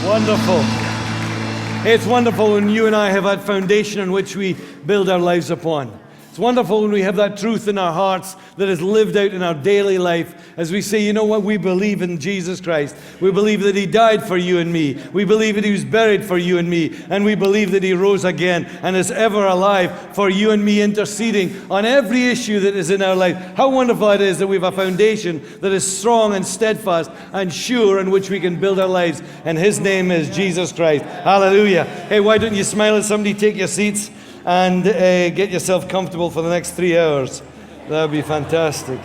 Wonderful. It's wonderful when you and I have that foundation on which we build our lives upon. It's wonderful when we have that truth in our hearts that is lived out in our daily life as we say, you know what, we believe in Jesus Christ. We believe that He died for you and me. We believe that He was buried for you and me. And we believe that He rose again and is ever alive for you and me, interceding on every issue that is in our life. How wonderful it is that we have a foundation that is strong and steadfast and sure in which we can build our lives. And His name is Jesus Christ. Hallelujah. Hey, why don't you smile at somebody, take your seats, and get yourself comfortable for the next 3 hours. That would be fantastic.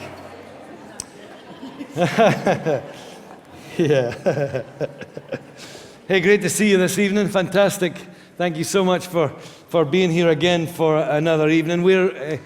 Yeah. Hey, great to see you this evening. Fantastic. Thank you so much for being here again for another evening. We're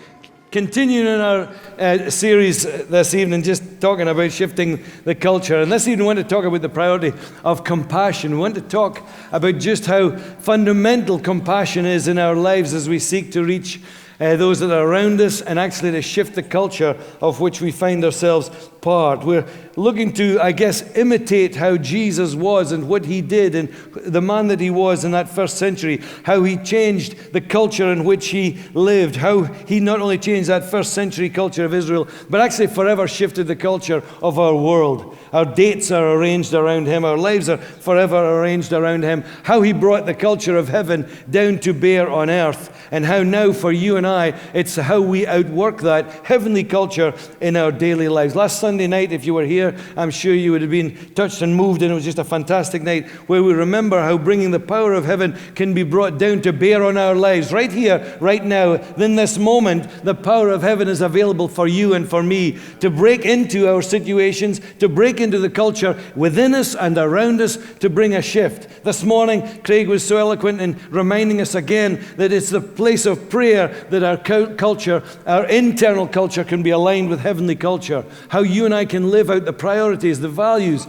continuing in our series this evening, just talking about shifting the culture. And this evening we want to talk about the priority of compassion. We want to talk about just how fundamental compassion is in our lives as we seek to reach those that are around us and actually to shift the culture of which we find ourselves part. We're looking to, I guess, imitate how Jesus was and what He did and the man that He was in that first century, how He changed the culture in which He lived, how He not only changed that first century culture of Israel, but actually forever shifted the culture of our world. Our dates are arranged around Him. Our lives are forever arranged around Him. How He brought the culture of heaven down to bear on earth, and how now for you and I, it's how we outwork that heavenly culture in our daily lives. Last Sunday night, if you were here, I'm sure you would have been touched and moved, and it was just a fantastic night where we remember how bringing the power of heaven can be brought down to bear on our lives. Right here, right now, in this moment, the power of heaven is available for you and for me to break into our situations, to break into the culture within us and around us, to bring a shift. This morning, Craig was so eloquent in reminding us again that it's the place of prayer that our culture, our internal culture, can be aligned with heavenly culture. How you and I can live out the priorities, the values,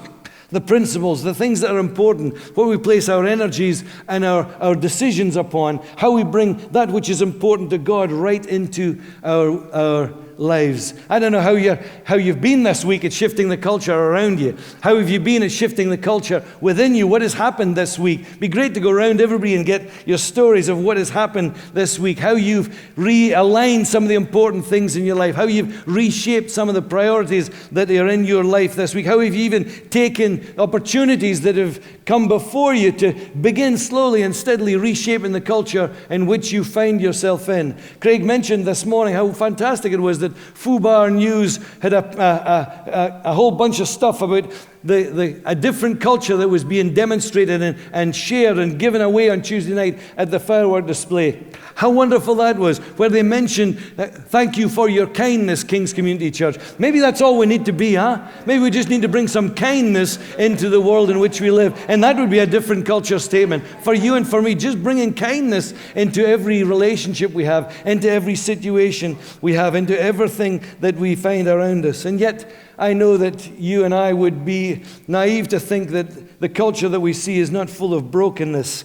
the principles, the things that are important, what we place our energies and our decisions upon, how we bring that which is important to God right into our lives. I don't know how you've been this week at shifting the culture around you. How have you been at shifting the culture within you? What has happened this week? It'd be great to go around everybody and get your stories of what has happened this week. How you've realigned some of the important things in your life. How you've reshaped some of the priorities that are in your life this week. How have you even taken opportunities that have come before you to begin slowly and steadily reshaping the culture in which you find yourself in. Craig mentioned this morning how fantastic it was that Fubar News had a whole bunch of stuff about a different culture that was being demonstrated and shared and given away on Tuesday night at the firework display. How wonderful that was, where they mentioned, thank you for your kindness, King's Community Church. Maybe that's all we need to be, huh? Maybe we just need to bring some kindness into the world in which we live. And that would be a different culture statement for you and for me, just bringing kindness into every relationship we have, into every situation we have, into everything that we find around us. And yet, I know that you and I would be naive to think that the culture that we see is not full of brokenness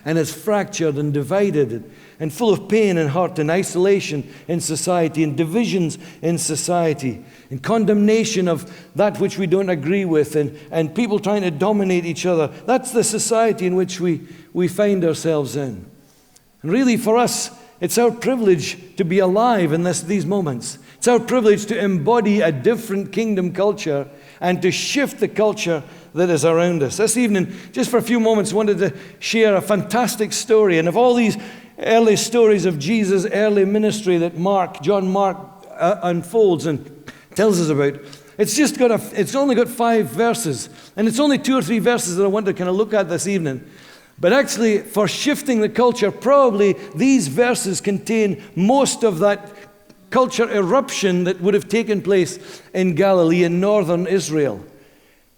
and is fractured and divided and full of pain and hurt and isolation in society and divisions in society and condemnation of that which we don't agree with and people trying to dominate each other. That's the society in which we find ourselves in. And really for us, it's our privilege to be alive in these moments. It's our privilege to embody a different kingdom culture and to shift the culture that is around us. This evening, just for a few moments, I wanted to share a fantastic story. And of all these early stories of Jesus' early ministry that John Mark unfolds and tells us about, it's only got 5 verses. And it's only 2 or 3 verses that I want to kind of look at this evening. But actually, for shifting the culture, probably these verses contain most of that culture eruption that would have taken place in Galilee, in northern Israel.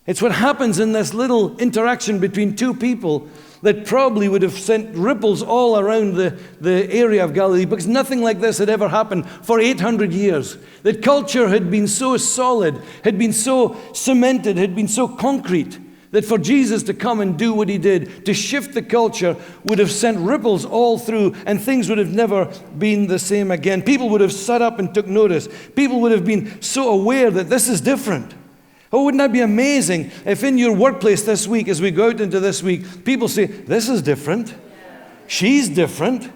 It's what happens in this little interaction between two people that probably would have sent ripples all around the area of Galilee, because nothing like this had ever happened for 800 years. That culture had been so solid, had been so cemented, had been so concrete, that for Jesus to come and do what He did, to shift the culture, would have sent ripples all through, and things would have never been the same again. People would have sat up and took notice. People would have been so aware that this is different. Oh, wouldn't that be amazing if in your workplace this week, as we go out into this week, people say, this is different. She's different.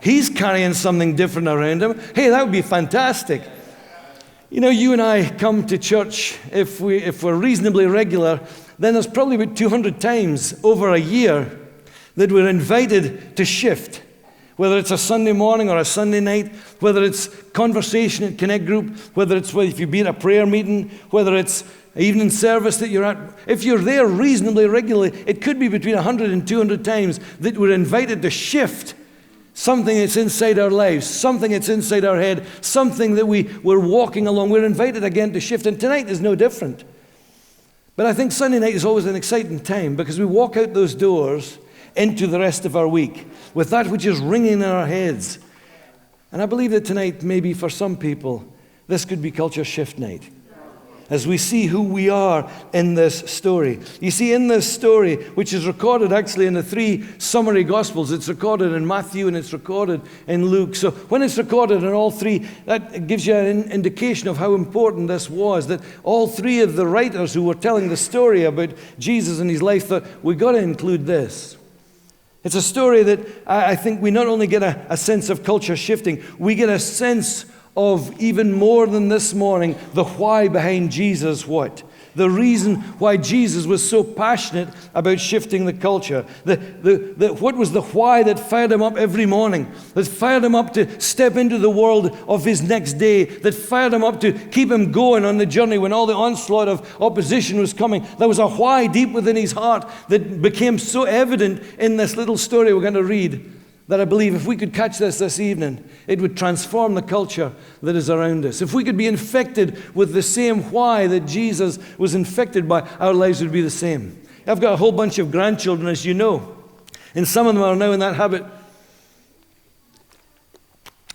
He's carrying something different around him. Hey, that would be fantastic. You know, you and I come to church, if we're reasonably regular, then there's probably about 200 times over a year that we're invited to shift. Whether it's a Sunday morning or a Sunday night, whether it's conversation at Connect Group, whether it's if you be at a prayer meeting, whether it's an evening service that you're at. If you're there reasonably regularly, it could be between 100 and 200 times that we're invited to shift something that's inside our lives, something that's inside our head, something that we're walking along. We're invited again to shift, and tonight is no different. But I think Sunday night is always an exciting time because we walk out those doors into the rest of our week with that which is ringing in our heads. And I believe that tonight, maybe for some people, this could be culture shift night, as we see who we are in this story. You see, in this story, which is recorded actually in the 3 summary Gospels, it's recorded in Matthew and it's recorded in Luke. So when it's recorded in all 3, that gives you an indication of how important this was, that all 3 of the writers who were telling the story about Jesus and his life thought, we've got to include this. It's a story that I think we not only get a sense of culture shifting, we get a sense of, even more than this morning, the why behind Jesus what? The reason why Jesus was so passionate about shifting the culture. What was the why that fired him up every morning? That fired him up to step into the world of his next day? That fired him up to keep him going on the journey when all the onslaught of opposition was coming? There was a why deep within his heart that became so evident in this little story we're going to read, that I believe if we could catch this evening, it would transform the culture that is around us. If we could be infected with the same why that Jesus was infected by, our lives would be the same. I've got a whole bunch of grandchildren, as you know, and some of them are now in that habit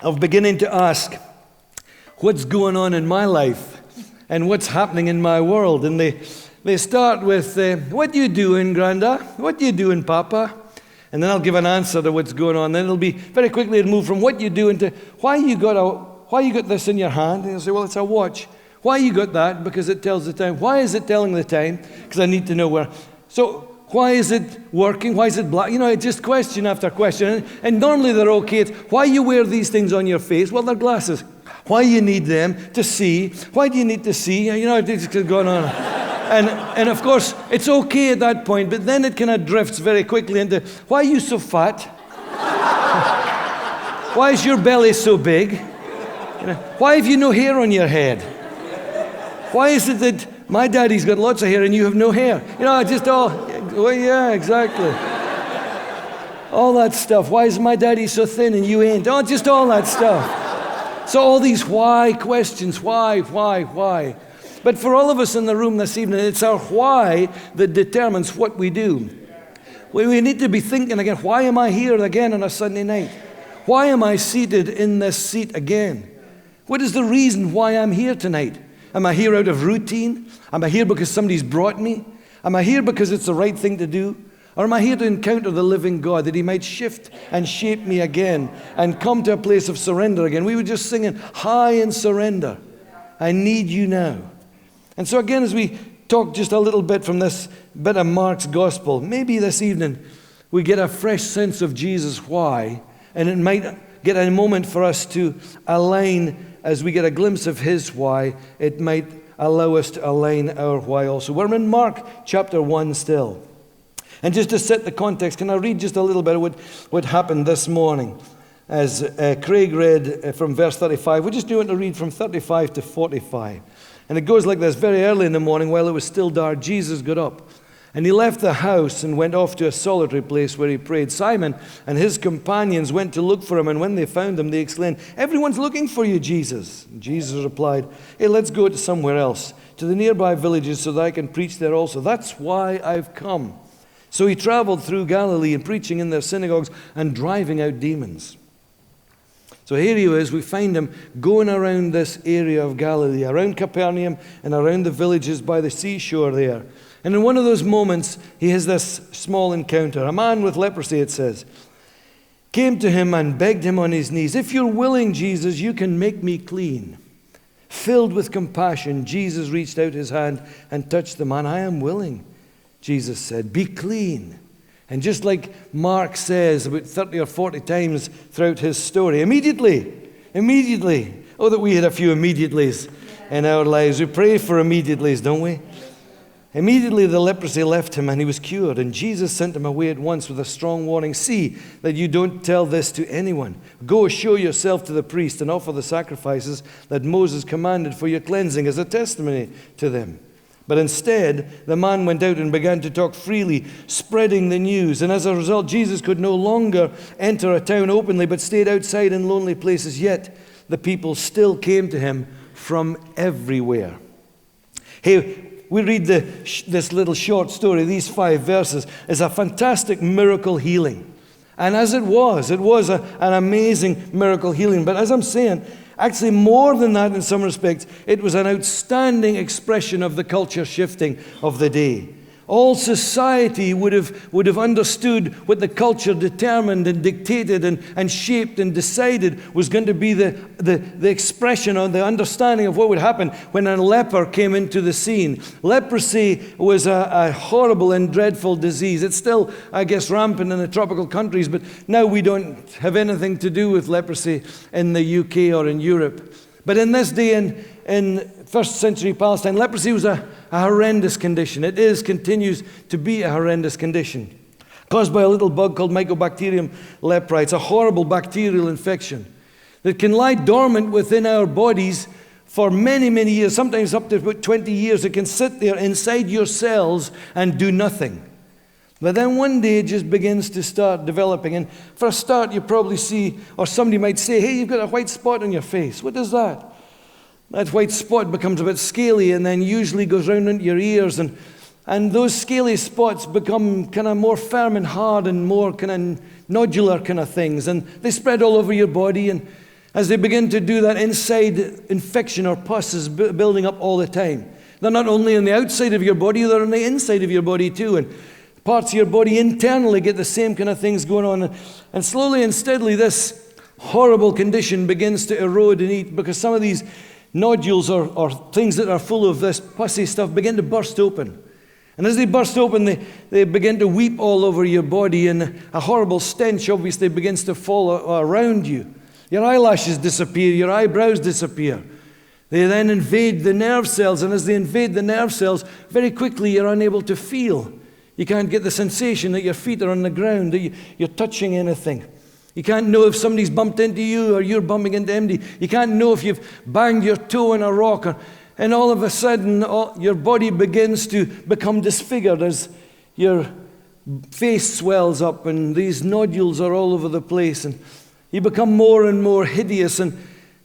of beginning to ask, what's going on in my life and what's happening in my world? And they start with, what you doing, Granda? What you doing, Papa? And then I'll give an answer to what's going on. Then it'll be very quickly it'll move from what you do into why you got this in your hand. And you'll say, well, it's a watch. Why you got that? Because it tells the time. Why is it telling the time? Because I need to know where. So why is it working? Why is it black? You know, it's just question after question. And normally they're okay. It's why you wear these things on your face? Well, they're glasses. Why you need them to see? Why do you need to see? You know, it's going on. And of course, it's okay at that point, but then it kind of drifts very quickly into, why are you so fat? Why is your belly so big? You know, why have you no hair on your head? Why is it that my daddy's got lots of hair and you have no hair? You know, just all, well, yeah, exactly. All that stuff. Why is my daddy so thin and you ain't? Oh, just all that stuff. So all these why questions, why? But for all of us in the room this evening, it's our why that determines what we do. We need to be thinking again, why am I here again on a Sunday night? Why am I seated in this seat again? What is the reason why I'm here tonight? Am I here out of routine? Am I here because somebody's brought me? Am I here because it's the right thing to do? Or am I here to encounter the living God, that he might shift and shape me again and come to a place of surrender again? We were just singing, high in surrender. I need you now. And so again, as we talk just a little bit from this bit of Mark's gospel, maybe this evening we get a fresh sense of Jesus' why, and it might get a moment for us to align as we get a glimpse of his why. It might allow us to align our why also. We're in Mark chapter 1 still. And just to set the context, can I read just a little bit of what happened this morning? As Craig read from verse 35, we're just doing to read from 35 to 45. And it goes like this. Very early in the morning, while it was still dark, Jesus got up, and he left the house and went off to a solitary place where he prayed. Simon and his companions went to look for him, and when they found him, they exclaimed, "Everyone's looking for you, Jesus." And Jesus replied, "Hey, let's go to somewhere else, to the nearby villages, so that I can preach there also. That's why I've come." So he traveled through Galilee and preaching in their synagogues and driving out demons. So here he is, we find him going around this area of Galilee, around Capernaum and around the villages by the seashore there. And in one of those moments, he has this small encounter. A man with leprosy, it says, came to him and begged him on his knees, "If you're willing, Jesus, you can make me clean." Filled with compassion, Jesus reached out his hand and touched the man. I am willing, Jesus said. Be clean. And just like Mark says about 30 or 40 times throughout his story, immediately, oh, that we had a few immediatelys in our lives. We pray for immediatelys, don't we? Immediately the leprosy left him and he was cured. And Jesus sent him away at once with a strong warning. See that you don't tell this to anyone. Go show yourself to the priest and offer the sacrifices that Moses commanded for your cleansing as a testimony to them. But instead, the man went out and began to talk freely, spreading the news. And as a result, Jesus could no longer enter a town openly, but stayed outside in lonely places. Yet the people still came to him from everywhere. Hey, we read this little short story, these 5 verses, is a fantastic miracle healing. And as it was an amazing miracle healing. But as I'm saying, actually more than that in some respects, it was an outstanding expression of the culture shifting of the day. All society would have understood what the culture determined and dictated and shaped and decided was going to be the expression or the understanding of what would happen when a leper came into the scene. Leprosy was a horrible and dreadful disease. It's still, I guess, rampant in the tropical countries, but now we don't have anything to do with leprosy in the UK or in Europe. But in this day in first century Palestine, leprosy was a horrendous condition. It continues to be a horrendous condition, caused by a little bug called Mycobacterium leprae. It's a horrible bacterial infection that can lie dormant within our bodies for many, many years, sometimes up to about 20 years. It can sit there inside your cells and do nothing. But then one day it just begins to start developing. And for a start, you probably see, or somebody might say, hey, you've got a white spot on your face. What is that? That white spot becomes a bit scaly and then usually goes round into your ears. And those scaly spots become kind of more firm and hard and more kind of nodular kind of things. And they spread all over your body. And as they begin to do that, inside infection or pus is building up all the time. They're not only on the outside of your body, they're on the inside of your body too. And parts of your body internally get the same kind of things going on. And slowly and steadily, this horrible condition begins to erode and eat, because some of these nodules or things that are full of this pussy stuff begin to burst open. And as they burst open, they begin to weep all over your body, and a horrible stench obviously begins to fall around you. Your eyelashes disappear, your eyebrows disappear. They then invade the nerve cells, and as they invade the nerve cells, very quickly you're unable to feel. You can't get the sensation that your feet are on the ground, that you're touching anything. You can't know if somebody's bumped into you or you're bumping into them. You can't know if you've banged your toe on a rock. And all of a sudden, your body begins to become disfigured as your face swells up and these nodules are all over the place. And you become more and more hideous, and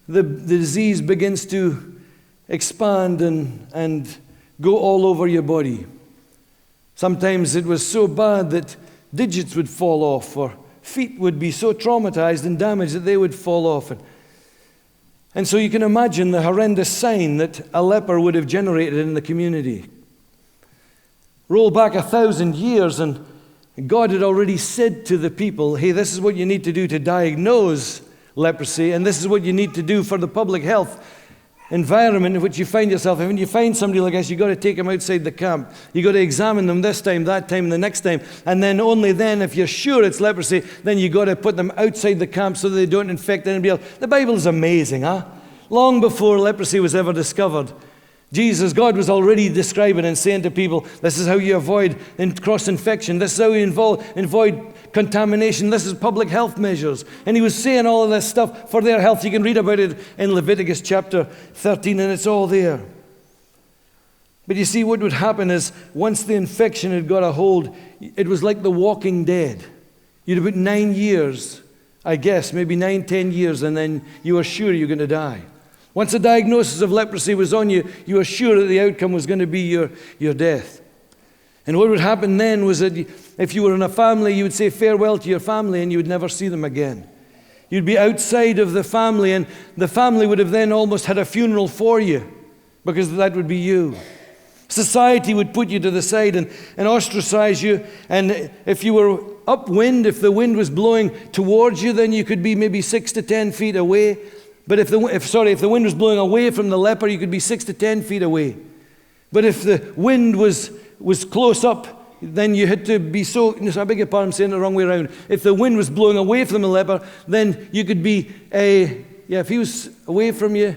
the disease begins to expand and go all over your body. Sometimes it was so bad that digits would fall off, or feet would be so traumatized and damaged that they would fall off. And so you can imagine the horrendous sign that a leper would have generated in the community. Roll back 1,000 years, and God had already said to the people, hey, this is what you need to do to diagnose leprosy, and this is what you need to do for the public health environment in which you find yourself. And when you find somebody like this, you've got to take them outside the camp. You've got to examine them this time, that time, and the next time. And then only then, if you're sure it's leprosy, then you've got to put them outside the camp so that they don't infect anybody else. The Bible is amazing, huh? Long before leprosy was ever discovered, God was already describing and saying to people, this is how you avoid cross-infection. This is how you avoid contamination. This is public health measures. And he was saying all of this stuff for their health. You can read about it in Leviticus chapter 13, and it's all there. But you see, what would happen is once the infection had got a hold, it was like the walking dead. You'd about 9 years, I guess, maybe 9, 10 years, and then you were sure you're going to die. Once a diagnosis of leprosy was on you, you were sure that the outcome was going to be your death. And what would happen then was that if you were in a family, you would say farewell to your family and you would never see them again. You'd be outside of the family, and the family would have then almost had a funeral for you, because that would be you. Society would put you to the side and ostracize you. And if you were upwind, if the wind was blowing towards you, then you could be maybe 6 to 10 feet away. But if the wind was blowing away from the leper, you could be 6 to 10 feet away. But if the wind was close up, then you had to be I beg your pardon, I'm saying it the wrong way around. If the wind was blowing away from the leper, then you could be, if he was away from you.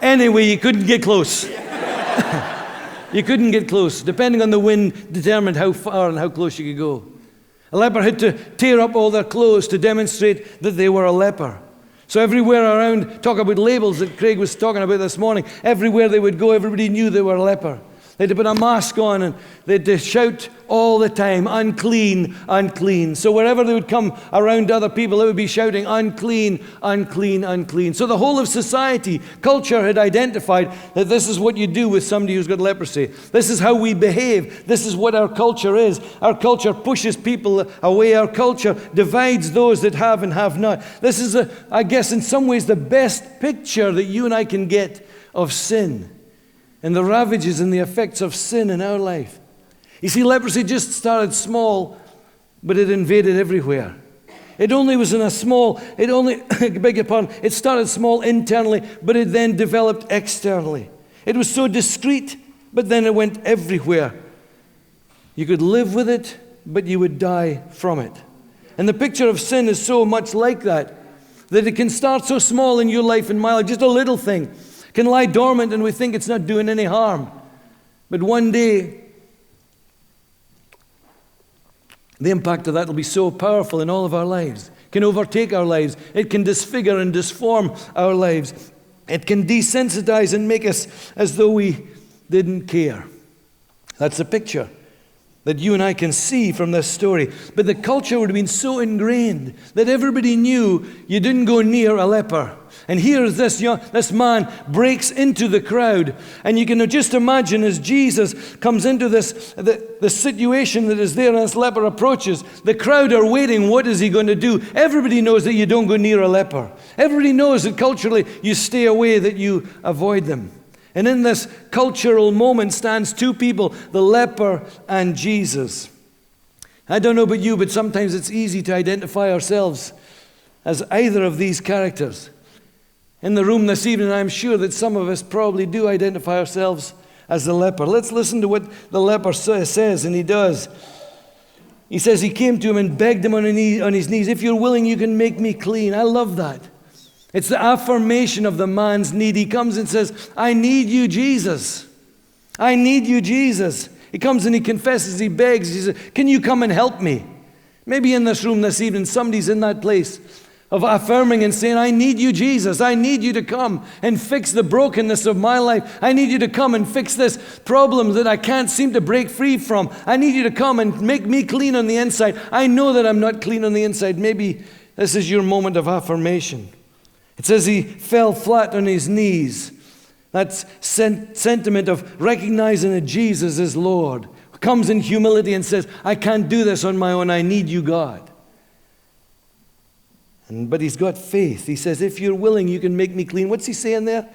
Anyway, you couldn't get close. You couldn't get close. Depending on the wind determined how far and how close you could go. A leper had to tear up all their clothes to demonstrate that they were a leper. So everywhere around, talk about labels that Craig was talking about this morning, everywhere they would go, everybody knew they were a leper. They had to put a mask on and they had to shout all the time, unclean, unclean. So wherever they would come around other people, they would be shouting, unclean, unclean, unclean. So the whole of society, culture had identified that this is what you do with somebody who's got leprosy. This is how we behave. This is what our culture is. Our culture pushes people away. Our culture divides those that have and have not. This is, I guess, in some ways the best picture that you and I can get of sin and the ravages and the effects of sin in our life. You see, leprosy just started small, but it invaded everywhere. It only was in a small, it started small internally, but it then developed externally. It was so discreet, but then it went everywhere. You could live with it, but you would die from it. And the picture of sin is so much like that it can start so small in your life and my life, just a little thing. Can lie dormant and we think it's not doing any harm. But one day, the impact of that will be so powerful in all of our lives. It can overtake our lives. It can disfigure and disform our lives. It can desensitize and make us as though we didn't care. That's a picture that you and I can see from this story. But the culture would have been so ingrained that everybody knew you didn't go near a leper. And here is this man breaks into the crowd. And you can just imagine as Jesus comes into the situation that is there and this leper approaches, the crowd are waiting. What is he going to do? Everybody knows that you don't go near a leper. Everybody knows that culturally you stay away, that you avoid them. And in this cultural moment stands two people, the leper and Jesus. I don't know about you, but sometimes it's easy to identify ourselves as either of these characters. In the room this evening, I'm sure that some of us probably do identify ourselves as the leper. Let's listen to what the leper says, and he does. He says he came to him and begged him on his knees, if you're willing, you can make me clean. I love that. It's the affirmation of the man's need. He comes and says, I need you, Jesus. I need you, Jesus. He comes and he confesses, he begs, he says, can you come and help me? Maybe in this room this evening, somebody's in that place of affirming and saying, I need you, Jesus. I need you to come and fix the brokenness of my life. I need you to come and fix this problem that I can't seem to break free from. I need you to come and make me clean on the inside. I know that I'm not clean on the inside. Maybe this is your moment of affirmation. It says he fell flat on his knees. That's sentiment of recognizing that Jesus is Lord. Comes in humility and says, I can't do this on my own. I need you, God. But he's got faith. He says, if you're willing, you can make me clean. What's he saying there?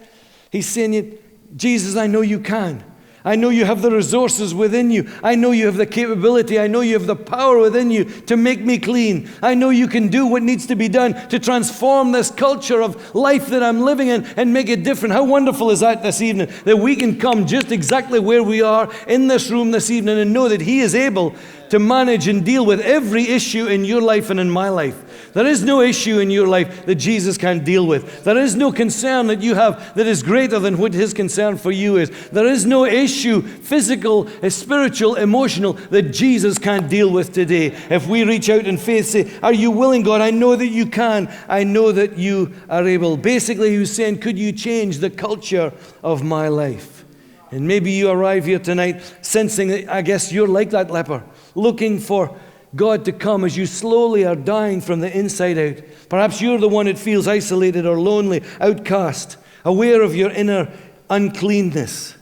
He's saying, Jesus, I know you can. I know you have the resources within you. I know you have the capability. I know you have the power within you to make me clean. I know you can do what needs to be done to transform this culture of life that I'm living in and make it different. How wonderful is that this evening, that we can come just exactly where we are in this room this evening and know that he is able to manage and deal with every issue in your life and in my life. There is no issue in your life that Jesus can't deal with. There is no concern that you have that is greater than what his concern for you is. There is no issue, physical, spiritual, emotional, that Jesus can't deal with today. If we reach out in faith, say, are you willing, God? I know that you can. I know that you are able. Basically, he was saying, could you change the culture of my life? And maybe you arrive here tonight sensing that I guess you're like that leper, looking for God to come as you slowly are dying from the inside out. Perhaps you're the one that feels isolated or lonely, outcast, aware of your inner uncleanness.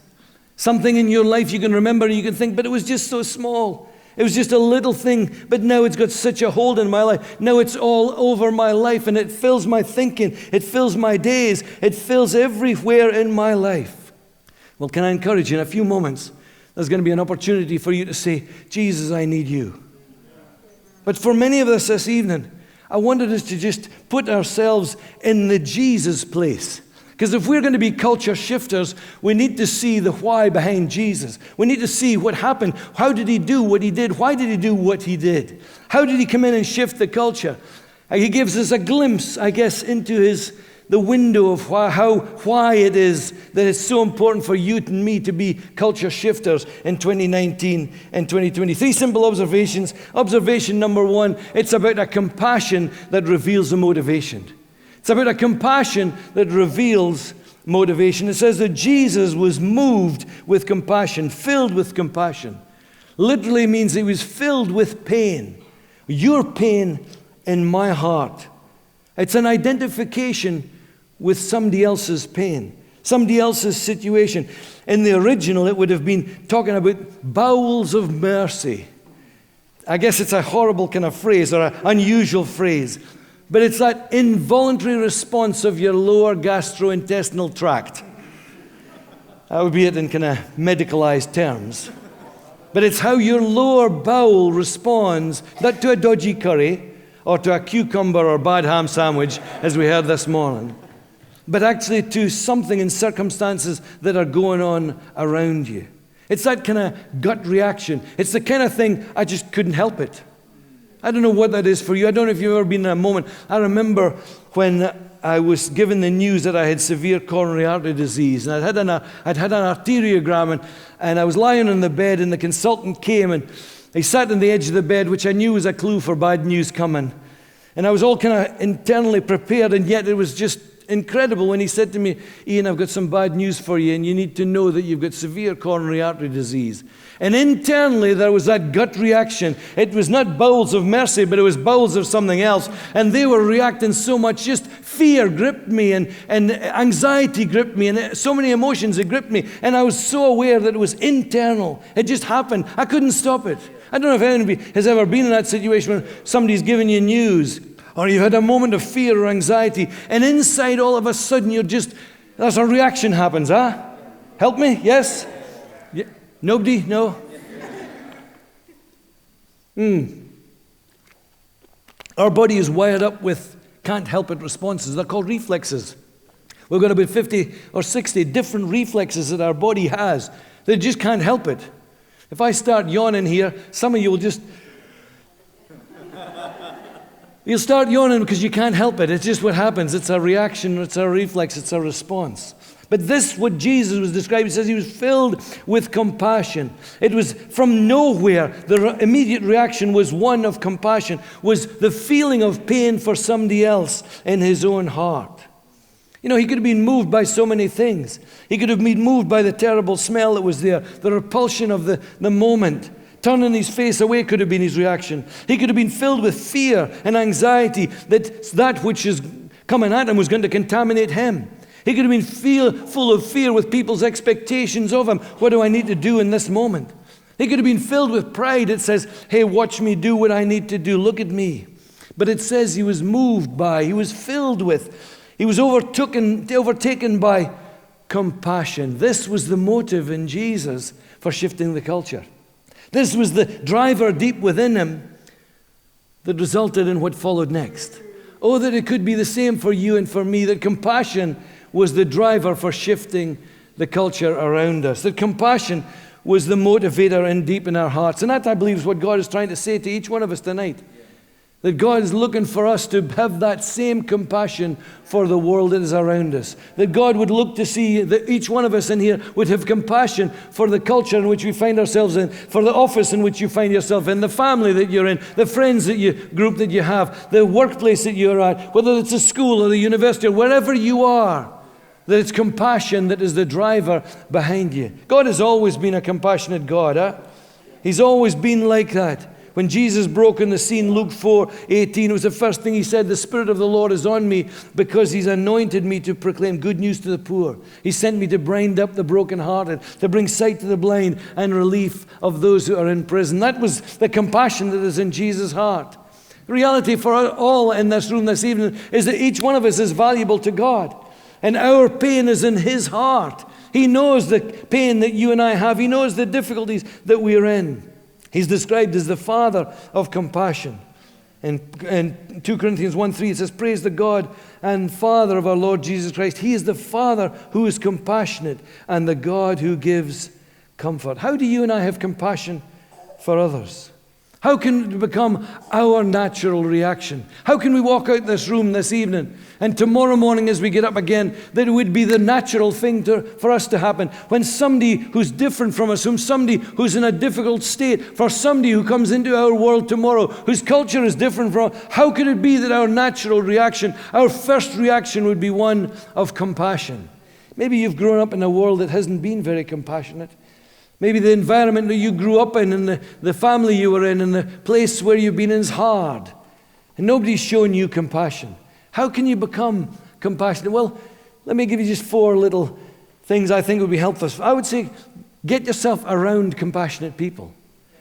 Something in your life you can remember and you can think, but it was just so small. It was just a little thing, but now it's got such a hold in my life. Now it's all over my life and it fills my thinking. It fills my days. It fills everywhere in my life. Well, can I encourage you in a few moments, there's going to be an opportunity for you to say, Jesus, I need you. But for many of us this evening, I wanted us to just put ourselves in the Jesus place. Because if we're going to be culture shifters, we need to see the why behind Jesus. We need to see what happened. How did he do what he did? Why did he do what he did? How did he come in and shift the culture? He gives us a glimpse, I guess, into the window of why it is that it's so important for you and me to be culture shifters in 2019 and 2020. 3 simple observations. Observation number 1, it's about a compassion that reveals the motivation. It's about a compassion that reveals motivation. It says that Jesus was moved with compassion, filled with compassion. Literally means he was filled with pain. Your pain in my heart. It's an identification with somebody else's pain, somebody else's situation. In the original, it would have been talking about bowels of mercy. I guess it's a horrible kind of phrase or an unusual phrase. But it's that involuntary response of your lower gastrointestinal tract. That would be it in kind of medicalized terms. But it's how your lower bowel responds, not to a dodgy curry or to a cucumber or bad ham sandwich, as we heard this morning, but actually to something in circumstances that are going on around you. It's that kind of gut reaction. It's the kind of thing, I just couldn't help it. I don't know what that is for you. I don't know if you've ever been in a moment. I remember when I was given the news that I had severe coronary artery disease, and I'd had an arteriogram, and I was lying on the bed, and the consultant came, and he sat on the edge of the bed, which I knew was a clue for bad news coming. And I was all kind of internally prepared, and yet it was just incredible when he said to me, Iain, I've got some bad news for you, and you need to know that you've got severe coronary artery disease. And internally there was that gut reaction. It was not bowels of mercy, but it was bowels of something else. And they were reacting so much, just fear gripped me, and anxiety gripped me, and so many emotions that gripped me. And I was so aware that it was internal. It just happened. I couldn't stop it. I don't know if anybody has ever been in that situation where somebody's giving you news, or you've had a moment of fear or anxiety, and inside all of a sudden that's a reaction happens, huh? Help me? Yes? Yeah. Nobody? No? Our body is wired up with can't help it responses. They're called reflexes. We've got about 50 or 60 different reflexes that our body has. They just can't help it. If I start yawning here, some of you will just... You'll start yawning because you can't help it. It's just what happens. It's a reaction, it's a reflex, it's a response. But this, what Jesus was describing, he says he was filled with compassion. It was from nowhere. The immediate reaction was one of compassion, was the feeling of pain for somebody else in his own heart. You know, he could have been moved by so many things. He could have been moved by the terrible smell that was there, the repulsion of the moment. Turning his face away could have been his reaction. He could have been filled with fear and anxiety that which is coming at him was going to contaminate him. He could have been full of fear with people's expectations of him. What do I need to do in this moment? He could have been filled with pride. It says, hey, watch me do what I need to do. Look at me. But it says he was moved by, he was filled with, he was overtaken by compassion. This was the motive in Jesus for shifting the culture. This was the driver deep within him that resulted in what followed next. Oh, that it could be the same for you and for me, that compassion was the driver for shifting the culture around us, that compassion was the motivator in deep in our hearts. And that, I believe, is what God is trying to say to each one of us tonight. That God is looking for us to have that same compassion for the world that is around us. That God would look to see that each one of us in here would have compassion for the culture in which we find ourselves in, for the office in which you find yourself in, the family that you're in, the friends group that you have, the workplace that you're at, whether it's a school or the university or wherever you are. That it's compassion that is the driver behind you. God has always been a compassionate God, huh? He's always been like that. When Jesus broke on the scene, Luke 4:18, it was the first thing he said, the Spirit of the Lord is on me because he's anointed me to proclaim good news to the poor. He sent me to bind up the brokenhearted, to bring sight to the blind and relief of those who are in prison. That was the compassion that is in Jesus' heart. The reality for all in this room this evening is that each one of us is valuable to God. And our pain is in his heart. He knows the pain that you and I have. He knows the difficulties that we're in. He's described as the Father of compassion. In 2 Corinthians 1:3 it says, praise the God and Father of our Lord Jesus Christ. He is the Father who is compassionate and the God who gives comfort. How do you and I have compassion for others? How can it become our natural reaction? How can we walk out this room this evening and tomorrow morning as we get up again, that it would be the natural thing for us to happen when somebody who's different from us, somebody who's in a difficult state, for somebody who comes into our world tomorrow, whose culture is different from us, how could it be that our natural reaction, our first reaction would be one of compassion? Maybe you've grown up in a world that hasn't been very compassionate. Maybe the environment that you grew up in and the family you were in and the place where you've been in is hard. And nobody's shown you compassion. How can you become compassionate? Well, let me give you just 4 little things I think would be helpful. I would say get yourself around compassionate people.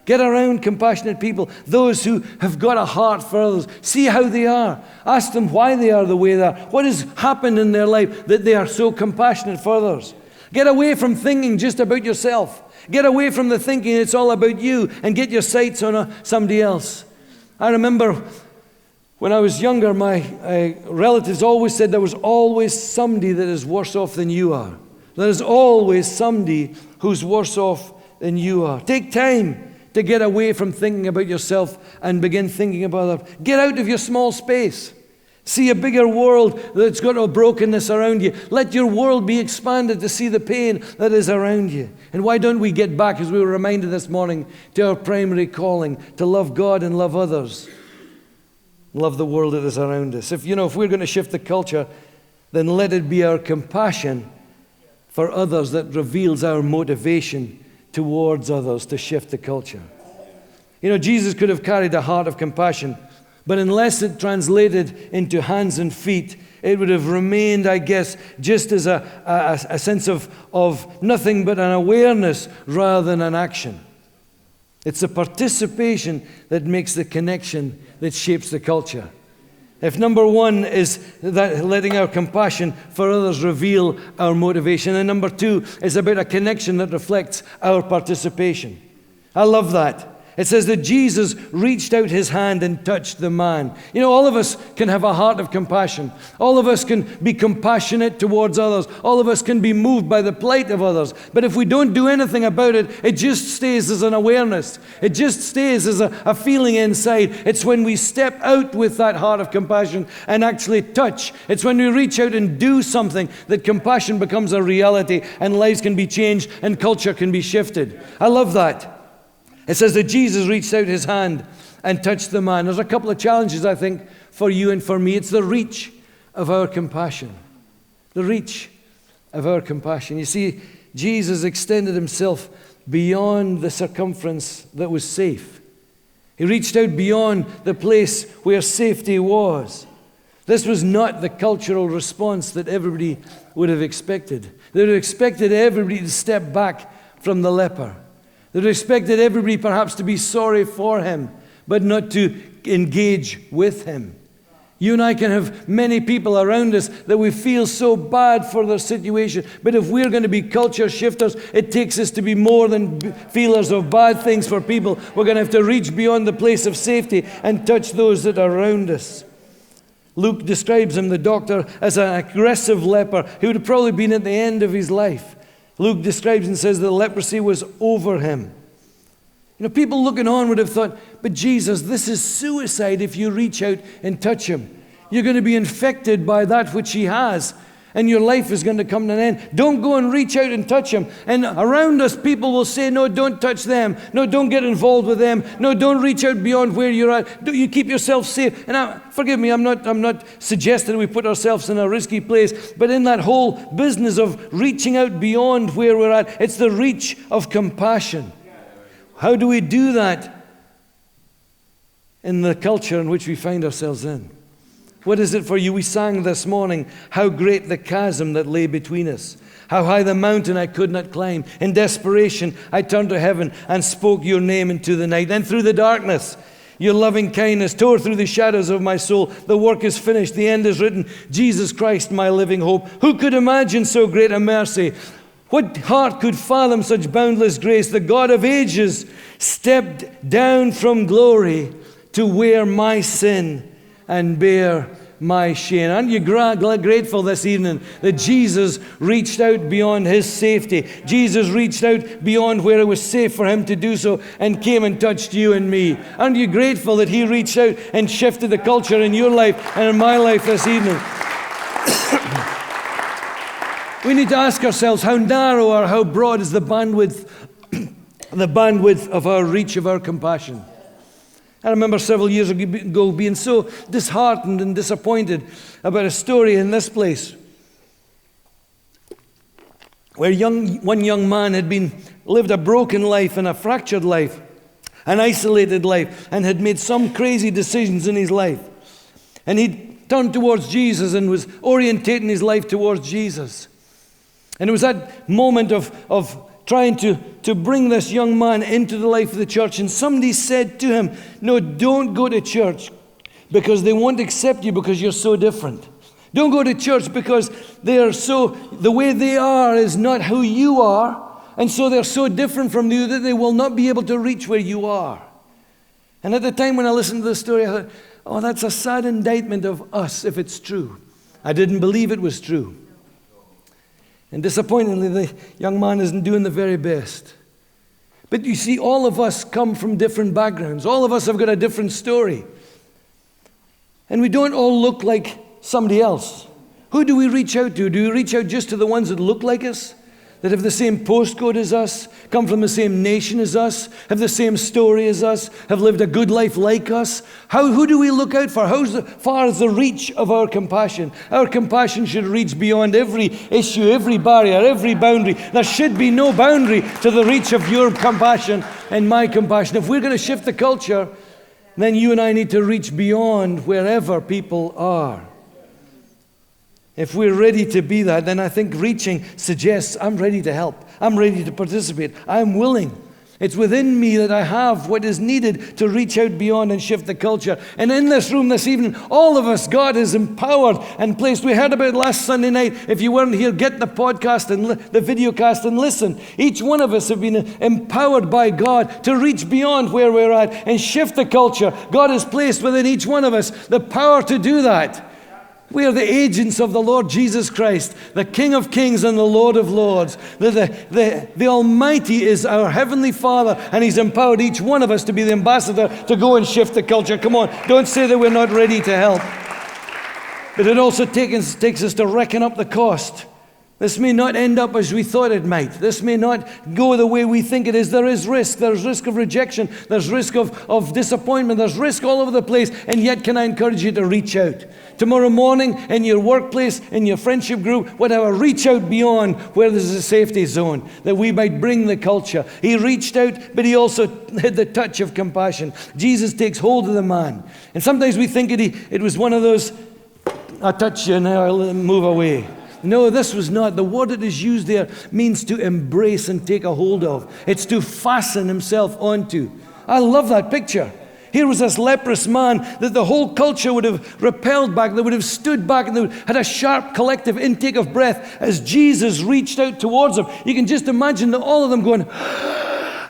Get around compassionate people, those who have got a heart for others. See how they are. Ask them why they are the way they are. What has happened in their life that they are so compassionate for others? Get away from thinking just about yourself. Get away from the thinking it's all about you and get your sights on somebody else. I remember when I was younger, my relatives always said there was always somebody that is worse off than you are. There is always somebody who's worse off than you are. Take time to get away from thinking about yourself and begin thinking about others. Get out of your small space. See a bigger world that's got a brokenness around you. Let your world be expanded to see the pain that is around you. And why don't we get back, as we were reminded this morning, to our primary calling, to love God and love others. Love the world that is around us. If we're going to shift the culture, then let it be our compassion for others that reveals our motivation towards others to shift the culture. Jesus could have carried a heart of compassion, but unless it translated into hands and feet, it would have remained, I guess, just as a sense of nothing but an awareness rather than an action. It's the participation that makes the connection that shapes the culture. If number 1 is that letting our compassion for others reveal our motivation, and number 2 is about a connection that reflects our participation. I love that. It says that Jesus reached out his hand and touched the man. All of us can have a heart of compassion. All of us can be compassionate towards others. All of us can be moved by the plight of others. But if we don't do anything about it, it just stays as an awareness. It just stays as a feeling inside. It's when we step out with that heart of compassion and actually touch. It's when we reach out and do something that compassion becomes a reality and lives can be changed and culture can be shifted. I love that. It says that Jesus reached out his hand and touched the man. There's a couple of challenges, I think, for you and for me. It's the reach of our compassion. The reach of our compassion. You see, Jesus extended himself beyond the circumference that was safe. He reached out beyond the place where safety was. This was not the cultural response that everybody would have expected. They would have expected everybody to step back from the leper. They expected everybody perhaps to be sorry for him, but not to engage with him. You and I can have many people around us that we feel so bad for their situation, but if we're going to be culture shifters, it takes us to be more than feelers of bad things for people. We're going to have to reach beyond the place of safety and touch those that are around us. Luke describes him, the doctor, as an aggressive leper who would have probably been at the end of his life. Luke describes and says the leprosy was over him. People looking on would have thought, but Jesus, this is suicide if you reach out and touch him. You're going to be infected by that which he has, and your life is going to come to an end. Don't go and reach out and touch him. And around us, people will say, no, don't touch them. No, don't get involved with them. No, don't reach out beyond where you're at. You keep yourself safe. And forgive me, I'm not suggesting we put ourselves in a risky place, but in that whole business of reaching out beyond where we're at, it's the reach of compassion. How do we do that in the culture in which we find ourselves in? What is it for you? We sang this morning, how great the chasm that lay between us. How high the mountain I could not climb. In desperation, I turned to heaven and spoke your name into the night. Then through the darkness, your loving kindness tore through the shadows of my soul. The work is finished. The end is written. Jesus Christ, my living hope. Who could imagine so great a mercy? What heart could fathom such boundless grace? The God of ages stepped down from glory to wear my sin and bear my shame. Aren't you grateful this evening that Jesus reached out beyond his safety? Jesus reached out beyond where it was safe for him to do so and came and touched you and me. Aren't you grateful that he reached out and shifted the culture in your life and in my life this evening? We need to ask ourselves, how narrow or how broad is the bandwidth of our reach of our compassion? I remember several years ago being so disheartened and disappointed about a story in this place where one young man had lived a broken life and a fractured life, an isolated life, and had made some crazy decisions in his life. And he turned towards Jesus and was orientating his life towards Jesus. And it was that moment of trying to bring this young man into the life of the church. And somebody said to him, no, don't go to church because they won't accept you because you're so different. Don't go to church because the way they are is not who you are. And so they're so different from you that they will not be able to reach where you are. And at the time when I listened to the story, I thought, oh, that's a sad indictment of us if it's true. I didn't believe it was true. And disappointingly, the young man isn't doing the very best. But you see, all of us come from different backgrounds. All of us have got a different story. And we don't all look like somebody else. Who do we reach out to? Do we reach out just to the ones that look like us? That have the same postcode as us, come from the same nation as us, have the same story as us, have lived a good life like us? Who do we look out for? How far is the reach of our compassion? Our compassion should reach beyond every issue, every barrier, every boundary. There should be no boundary to the reach of your compassion and my compassion. If we're going to shift the culture, then you and I need to reach beyond wherever people are. If we're ready to be that, then I think reaching suggests I'm ready to help. I'm ready to participate. I'm willing. It's within me that I have what is needed to reach out beyond and shift the culture. And in this room this evening, all of us, God has empowered and placed. We heard about it last Sunday night. If you weren't here, get the podcast and the videocast and listen. Each one of us have been empowered by God to reach beyond where we're at and shift the culture. God has placed within each one of us the power to do that. We are the agents of the Lord Jesus Christ, the King of Kings and the Lord of Lords. The Almighty is our Heavenly Father, and He's empowered each one of us to be the ambassador to go and shift the culture. Come on, don't say that we're not ready to help. But it also takes us to reckon up the cost. This may not end up as we thought it might. This may not go the way we think it is. There is risk. There's risk of rejection. There's risk of disappointment. There's risk all over the place. And yet, can I encourage you to reach out? Tomorrow morning, in your workplace, in your friendship group, whatever, reach out beyond where there's a safety zone, that we might bring the culture. He reached out, but he also had the touch of compassion. Jesus takes hold of the man. And sometimes we think it was one of those, I'll touch you, now I'll move away. No, this was not. The word that is used there means to embrace and take a hold of. It's to fasten himself onto. I love that picture. Here was this leprous man that the whole culture would have repelled back. They would have stood back and they had a sharp collective intake of breath as Jesus reached out towards them. You can just imagine all of them going,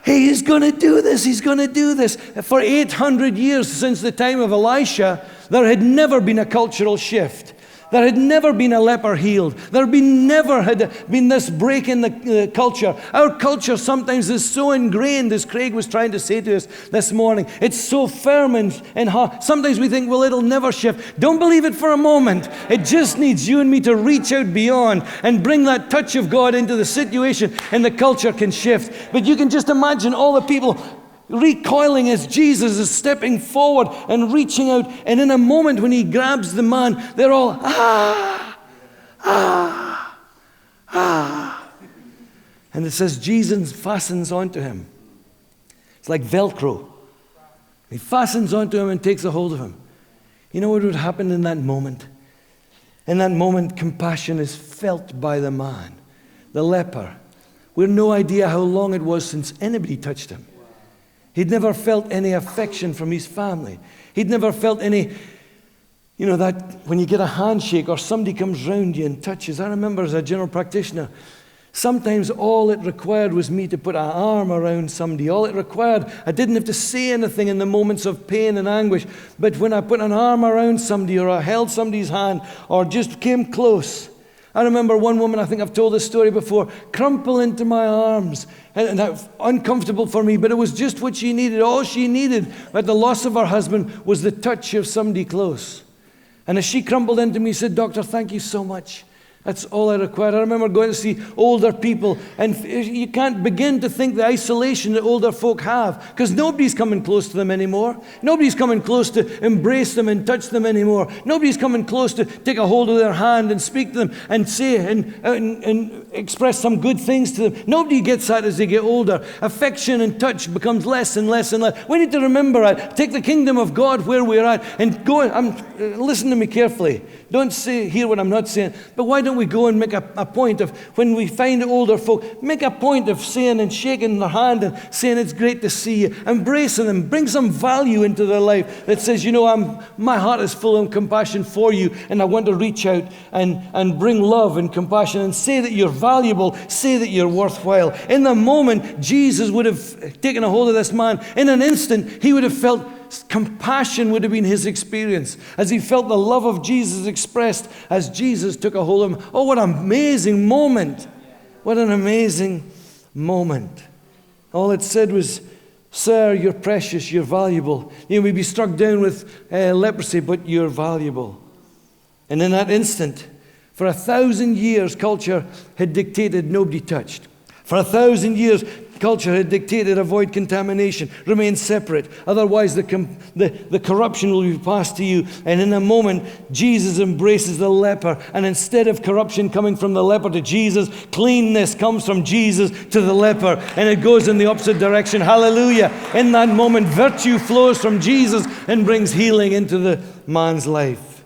hey, he's going to do this. He's going to do this. For 800 years since the time of Elisha, there had never been a cultural shift. There had never been a leper healed. There never had been this break in the culture. Our culture sometimes is so ingrained, as Craig was trying to say to us this morning. It's so firm and hard. Sometimes we think, well, it'll never shift. Don't believe it for a moment. It just needs you and me to reach out beyond and bring that touch of God into the situation, and the culture can shift. But you can just imagine all the people recoiling as Jesus is stepping forward and reaching out. And in a moment when he grabs the man, they're all, And it says Jesus fastens onto him. It's like Velcro. He fastens onto him and takes a hold of him. You know what would happen in that moment? In that moment, compassion is felt by the man, the leper. We have no idea how long it was since anybody touched him. He'd never felt any affection from his family. He'd never felt any, that when you get a handshake or somebody comes round you and touches. I remember as a general practitioner Sometimes all it required was me to put an arm around somebody. All it required, I didn't have to say anything in the moments of pain and anguish. But when I put an arm around somebody, or I held somebody's hand, or just came close. I remember one woman, I think I've told this story before, crumple into my arms. And that was uncomfortable for me, but it was just what she needed. All she needed at the loss of her husband was the touch of somebody close. And as she crumpled into me, she said, "Doctor, thank you so much. That's all I required." I remember going to see older people, and you can't begin to think the isolation that older folk have, because nobody's coming close to them anymore. Nobody's coming close to embrace them and touch them anymore. Nobody's coming close to take a hold of their hand and speak to them and say and express some good things to them. Nobody gets that as they get older. Affection and touch becomes less and less and less. We need to remember that. Take the kingdom of God where we're at and go. Listen to me carefully. Don't hear what I'm not saying. But why don't we go and make a point of, when we find older folk, make a point of saying and shaking their hand and saying, "It's great to see you," embracing them, bring some value into their life that says, my heart is full of compassion for you, and I want to reach out and bring love and compassion and say that you're valuable, say that you're worthwhile. In the moment, Jesus would have taken a hold of this man. In an instant, he would have felt compassion would have been his experience as he felt the love of Jesus expressed as Jesus took a hold of him. Oh, what an amazing moment. What an amazing moment. All it said was, "Sir, you're precious, you're valuable. You may be struck down with leprosy, but you're valuable." And in that instant, for 1,000 years, culture had dictated nobody touched. For 1,000 years, culture had dictated avoid contamination, remain separate, otherwise the corruption will be passed to you. And in a moment, Jesus embraces the leper, and instead of corruption coming from the leper to Jesus, cleanness comes from Jesus to the leper, and it goes in the opposite direction. Hallelujah. In that moment, virtue flows from Jesus and brings healing into the man's life.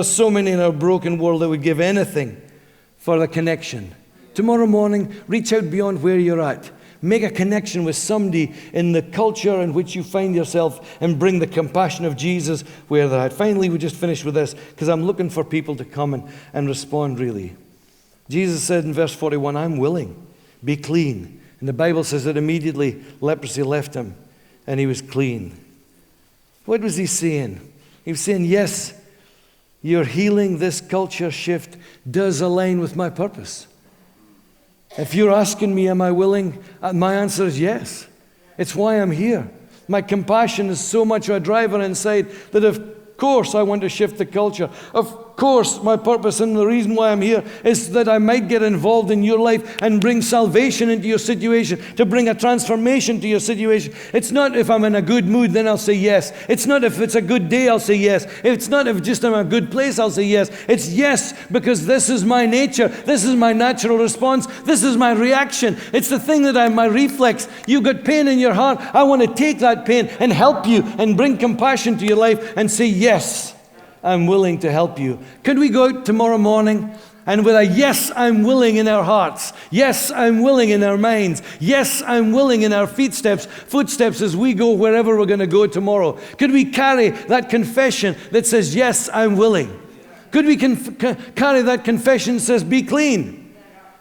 So many in our broken world that would give anything for the connection. Tomorrow morning, reach out beyond where you're at. Make a connection with somebody in the culture in which you find yourself and bring the compassion of Jesus where they're at. Finally, we just finish with this because I'm looking for people to come and respond really. Jesus said in verse 41, "I'm willing, be clean." And the Bible says that immediately leprosy left him and he was clean. What was he saying? He was saying, yes, your healing, this culture shift does align with my purpose. If you're asking me, am I willing? My answer is yes. It's why I'm here. My compassion is so much a driver inside that of course I want to shift the culture. Of course my purpose and the reason why I'm here is that I might get involved in your life and bring salvation into your situation, to bring a transformation to your situation. It's not if I'm in a good mood, then I'll say yes. It's not if it's a good day, I'll say yes. It's not if just I'm in a good place, I'll say yes. It's yes because this is my nature. This is my natural response. This is my reaction. It's the thing that my reflex. You've got pain in your heart. I want to take that pain and help you and bring compassion to your life and say, yes, I'm willing to help you. Could we go out tomorrow morning and with a yes, I'm willing in our hearts, yes, I'm willing in our minds, yes, I'm willing in our footsteps as we go wherever we're going to go tomorrow? Could we carry that confession that says, yes, I'm willing? Could we carry that confession that says, be clean?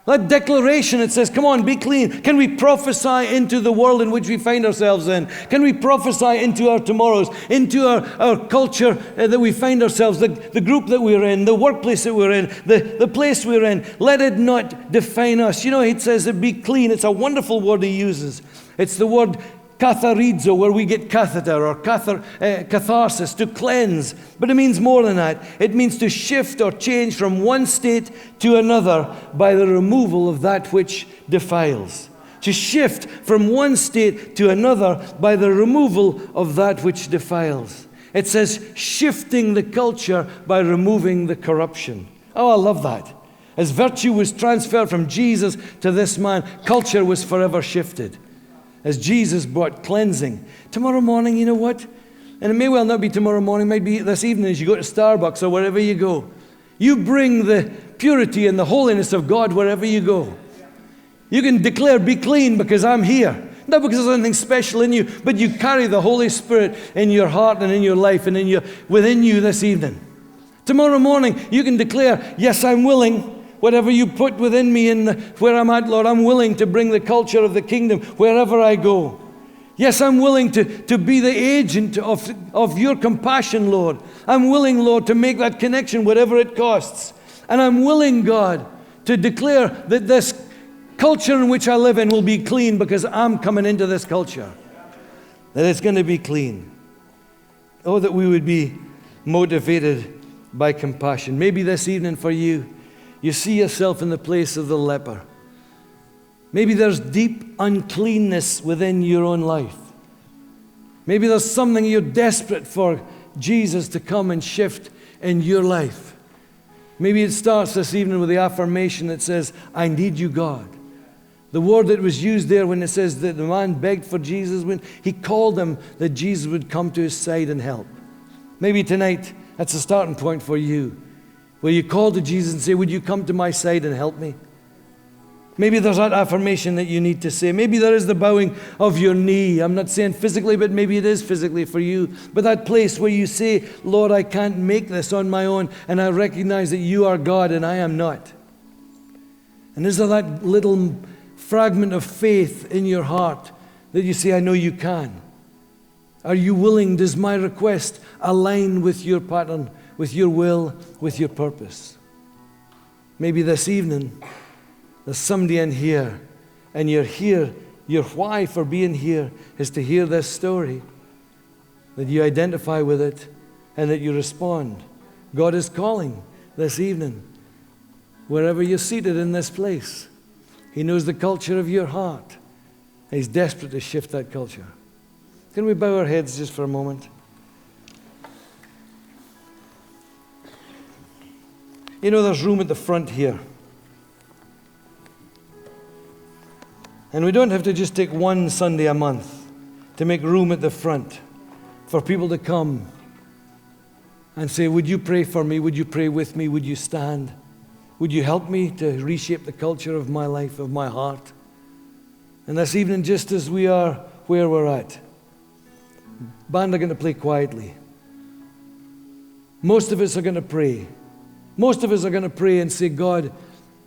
That declaration that says, come on, be clean. Can we prophesy into the world in which we find ourselves in? Can we prophesy into our tomorrows, into our culture that we find ourselves, the group that we're in, the workplace that we're in, the place we're in? Let it not define us. It says that be clean. It's a wonderful word he uses. It's the word katharizo, where we get catheter or catharsis, to cleanse. But it means more than that. It means to shift or change from one state to another by the removal of that which defiles. To shift from one state to another by the removal of that which defiles. It says shifting the culture by removing the corruption. Oh, I love that. As virtue was transferred from Jesus to this man, culture was forever shifted. As Jesus brought cleansing. Tomorrow morning, you know what? And it may well not be tomorrow morning, it might be this evening as you go to Starbucks or wherever you go. You bring the purity and the holiness of God wherever you go. You can declare, be clean because I'm here. Not because there's anything special in you, but you carry the Holy Spirit in your heart and in your life and within you this evening. Tomorrow morning, you can declare, yes, I'm willing, whatever you put within me and where I'm at, Lord, I'm willing to bring the culture of the kingdom wherever I go. Yes, I'm willing to be the agent of your compassion, Lord. I'm willing, Lord, to make that connection, whatever it costs. And I'm willing, God, to declare that this culture in which I live in will be clean because I'm coming into this culture. That it's going to be clean. Oh, that we would be motivated by compassion. Maybe this evening for you, you see yourself in the place of the leper. Maybe there's deep uncleanness within your own life. Maybe there's something you're desperate for Jesus to come and shift in your life. Maybe it starts this evening with the affirmation that says, I need you, God. The word that was used there when it says that the man begged for Jesus, when he called him, that Jesus would come to his side and help. Maybe tonight, that's a starting point for you, where you call to Jesus and say, would you come to my side and help me? Maybe there's that affirmation that you need to say. Maybe there is the bowing of your knee. I'm not saying physically, but maybe it is physically for you. But that place where you say, Lord, I can't make this on my own, and I recognize that you are God and I am not. And is there that little fragment of faith in your heart that you say, I know you can? Are you willing? Does my request align with your pattern, with your will, with your purpose? Maybe this evening, there's somebody in here, and you're here, your why for being here is to hear this story, that you identify with it, and that you respond. God is calling this evening, wherever you're seated in this place. He knows the culture of your heart. He's desperate to shift that culture. Can we bow our heads just for a moment? You know, there's room at the front here. And we don't have to just take one Sunday a month to make room at the front for people to come and say, would you pray for me? Would you pray with me? Would you stand? Would you help me to reshape the culture of my life, of my heart? And this evening, just as we are where we're at, band are going to play quietly. Most of us are going to pray. Most of us are going to pray and say, God,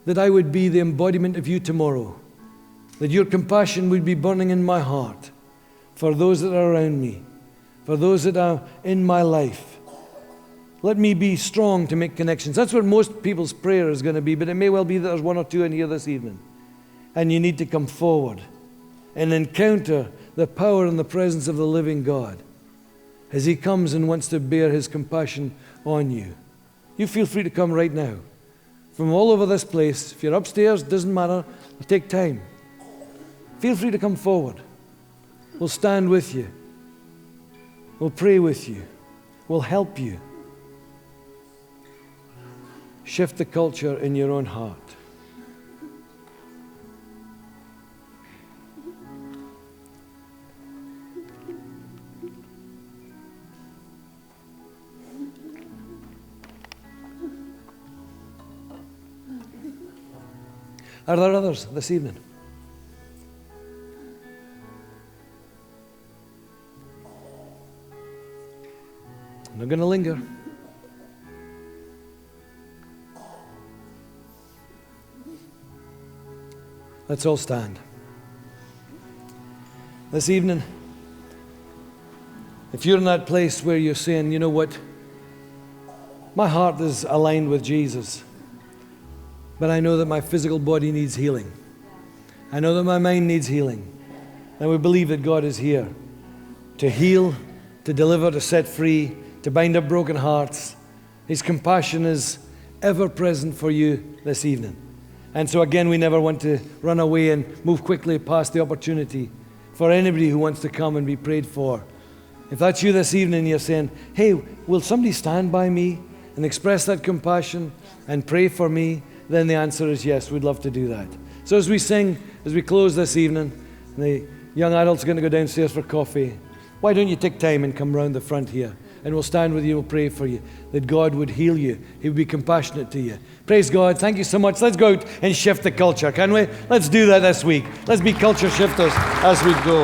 that I would be the embodiment of you tomorrow. That your compassion would be burning in my heart for those that are around me, for those that are in my life. Let me be strong to make connections. That's what most people's prayer is going to be, but it may well be that there's one or two in here this evening. And you need to come forward and encounter the power and the presence of the living God as he comes and wants to bear his compassion on you. You feel free to come right now. From all over this place, if you're upstairs, doesn't matter, take time. Feel free to come forward. We'll stand with you. We'll pray with you. We'll help you. Shift the culture in your own heart. Are there others this evening? I'm not going to linger. Let's all stand. This evening, if you're in that place where you're saying, you know what, my heart is aligned with Jesus, but I know that my physical body needs healing. I know that my mind needs healing. And we believe that God is here to heal, to deliver, to set free, to bind up broken hearts. His compassion is ever present for you this evening. And so again, we never want to run away and move quickly past the opportunity for anybody who wants to come and be prayed for. If that's you this evening, you're saying, hey, will somebody stand by me and express that compassion and pray for me? Then the answer is yes, we'd love to do that. So as we sing, as we close this evening, the young adults are going to go downstairs for coffee. Why don't you take time and come round the front here? And we'll stand with you, we'll pray for you, that God would heal you. He would be compassionate to you. Praise God. Thank you so much. Let's go out and shift the culture, can we? Let's do that this week. Let's be culture shifters as we go.